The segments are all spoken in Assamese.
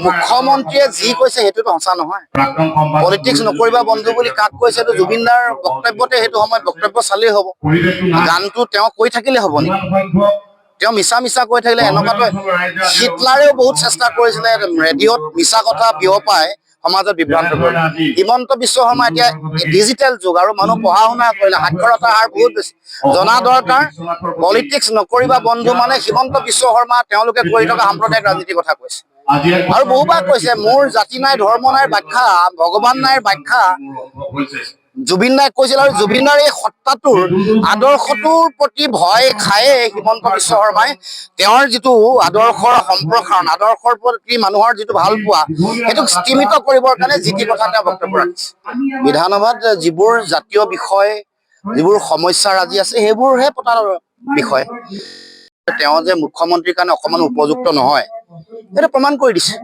মুখ্যমন্ত্ৰীয়ে যি কৈছে সেইটোতো সঁচা নহয়। পলিটিক্স নকৰিবা বন্ধু বুলি কাক কৈছে? এইটো জুবিনদাৰ বক্তব্যতে সেইটো সময়ত বক্তব্য চালেই হ'ব। গানটো তেওঁ কৈ থাকিলে হ'ব নেকি? তেওঁ মিছা মিছা কৈ থাকিলে এনেকুৱাতো হিটলাৰেও বহুত চেষ্টা কৰিছিলে ৰেডিঅ'ত মিছা কথা বিয়পাই সমাজত বিভ্ৰান্ত কৰিলে। হিমন্ত বিশ্ব শৰ্মা এতিয়া ডিজিটেল যুগ আৰু মানুহ পঢ়া শুনা কৰিলে, সাক্ষৰতাৰ হাৰ বহুত বেছি, জনা দৰকাৰ। পলিটিক্স নকৰিবা বন্ধু মানে হিমন্ত বিশ্ব শৰ্মা তেওঁলোকে কৰি থকা সাম্প্ৰদায়িক ৰাজনীতিৰ কথা কৈছে। আৰু বহুবাৰ কৈছে মোৰ জাতি নাই ধৰ্ম নাই ব্যাখ্যা, ভগৱান নাই ব্যাখ্যা জুবিন দাই কৈছিল। আৰু জুবিনৰ এই সত্তাটোৰ আদৰ্শটোৰ প্ৰতি ভয় খায়ে হিমন্ত বিশ্ব শৰ্মাই তেওঁৰ যিটো আদৰ্শৰ সম্প্ৰসাৰণ, আদৰ্শৰ প্ৰতি মানুহৰ যিটো ভাল পোৱা সেইটোক স্তীমিত কৰিবৰ কাৰণে যি টি কথা তেওঁ বক্তব্য ৰাখিছে। বিধানসভাত যিবোৰ জাতীয় বিষয়, যিবোৰ সমস্যাৰাজি আছে সেইবোৰহে পতাৰ বিষয়। তেওঁ যে মুখ্যমন্ত্ৰীৰ কাৰণে অকমান উপযুক্ত নহয় এইটো প্ৰমাণ কৰি দিছে।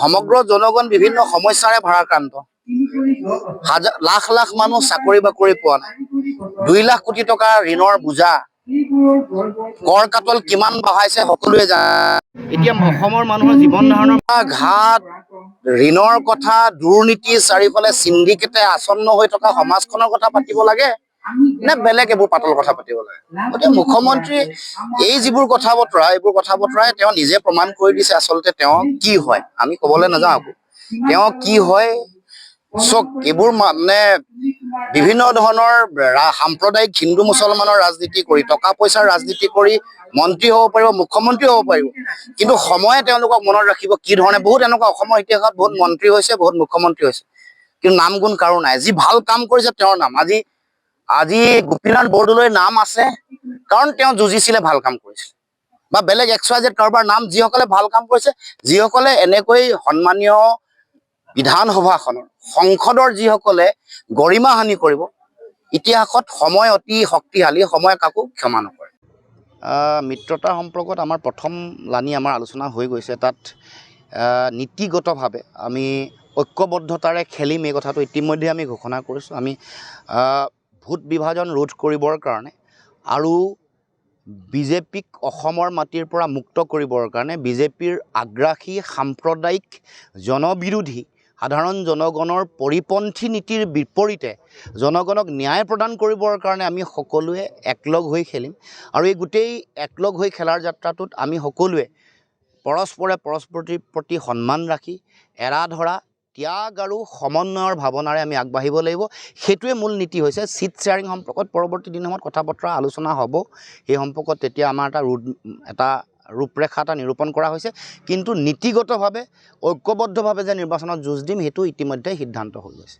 সমগ্ৰ জনগণ বিভিন্ন সমস্যাৰে ভাৰাক্ৰান্ত। লাখ লাখ মানুহ চাকৰি বাকৰি পোৱা নাই, 2 লাখ কোটি টকা ঋণৰ বোজা, কৰ কাটল কিমান বঢ়াইছে সকলোৱে জানে। এতিয়া অসমৰ মানুহৰ জীৱন ধাৰণৰ ঘাট, ঋণৰ কথা, দুৰ্নীতি, চাৰিওফালে চিণ্ডিকেটে আসন্ন হৈ থকা সমাজখনৰ কথা পাতিব লাগে নে বেলেগ এইবোৰ পাতল কথা পাতিব লাগে? গতিকে মুখ্যমন্ত্ৰী এই যিবোৰ কথা বতৰা, এইবোৰ কথা বতৰাই তেওঁ নিজে প্ৰমাণ কৰি দিছে আচলতে তেওঁ কি হয়। আমি ক'বলৈ নাযাওঁ আকৌ তেওঁ কি হয়। চক এইবোৰ মানে বিভিন্ন ধৰণৰ সাম্প্ৰদায়িক হিন্দু মুছলমানৰ ৰাজনীতি কৰি, টকা পইচাৰ ৰাজনীতি কৰি মন্ত্ৰী হ'ব পাৰিব, মুখ্যমন্ত্ৰী হ'ব পাৰিব, কিন্তু সময়ে তেওঁলোকক মনত ৰাখিব কি ধৰণে। বহুত এনেকুৱা অসমৰ ইতিহাসত বহুত মন্ত্ৰী হৈছে, বহুত মুখ্যমন্ত্ৰী হৈছে, কিন্তু নাম গুণ কাৰো নাই। যি ভাল কাম কৰিছে তেওঁৰ নাম আজি গোপীনাথ বৰদলৈৰ নাম আছে কাৰণ তেওঁ যুঁজিছিলে, ভাল কাম কৰিছিলে। বা বেলেগ XYZ কাৰোবাৰ নাম যিসকলে ভাল কাম কৰিছে, যিসকলে এনেকৈ সন্মানীয় বিধানসভাখনৰ সংসদৰ যিসকলে গৰিমা হানি কৰিব, ইতিহাসত সময় অতি শক্তিশালী, সময় কাকো ক্ষমা নকৰে। মিত্ৰতাৰ সম্পৰ্কত আমাৰ প্ৰথম লানি আমাৰ আলোচনা হৈ গৈছে। তাত নীতিগতভাৱে আমি ঐক্যবদ্ধতাৰে খেলিম এই কথাটো ইতিমধ্যে আমি ঘোষণা কৰিছোঁ। আমি ভোট বিভাজন ৰোধ কৰিবৰ কাৰণে আৰু বিজেপিক অসমৰ মাটিৰ পৰা মুক্ত কৰিবৰ কাৰণে বিজেপিৰ আগ্ৰাসী সাম্প্ৰদায়িক জনবিৰোধী সাধাৰণ জনগণৰ পৰিপন্থী নীতিৰ বিপৰীতে জনগণক ন্যায় প্ৰদান কৰিবৰ কাৰণে আমি সকলোৱে একলগ হৈ খেলিম। আৰু এই গোটেই একলগ হৈ খেলাৰ যাত্ৰাটোত আমি সকলোৱে পৰস্পৰে পৰস্পৰৰ প্ৰতি সন্মান ৰাখি এৰা ধৰা ত্যাগ আৰু সমন্বয়ৰ ভাৱনাৰে আমি আগবাঢ়িব লাগিব। সেইটোৱে মূল নীতি হৈছে। ছিট শ্বেয়াৰিং সম্পৰ্কত পৰৱৰ্তী দিনসমূহত কথা বতৰা আলোচনা হ'ব। সেই সম্পৰ্কত তেতিয়া আমাৰ এটা ৰূপৰেখা এটা নিৰূপণ কৰা হৈছে, কিন্তু নীতিগতভাৱে ঐক্যবদ্ধভাৱে যে নিৰ্বাচনত যুঁজ দিম সেইটো ইতিমধ্যে সিদ্ধান্ত হৈ গৈছে।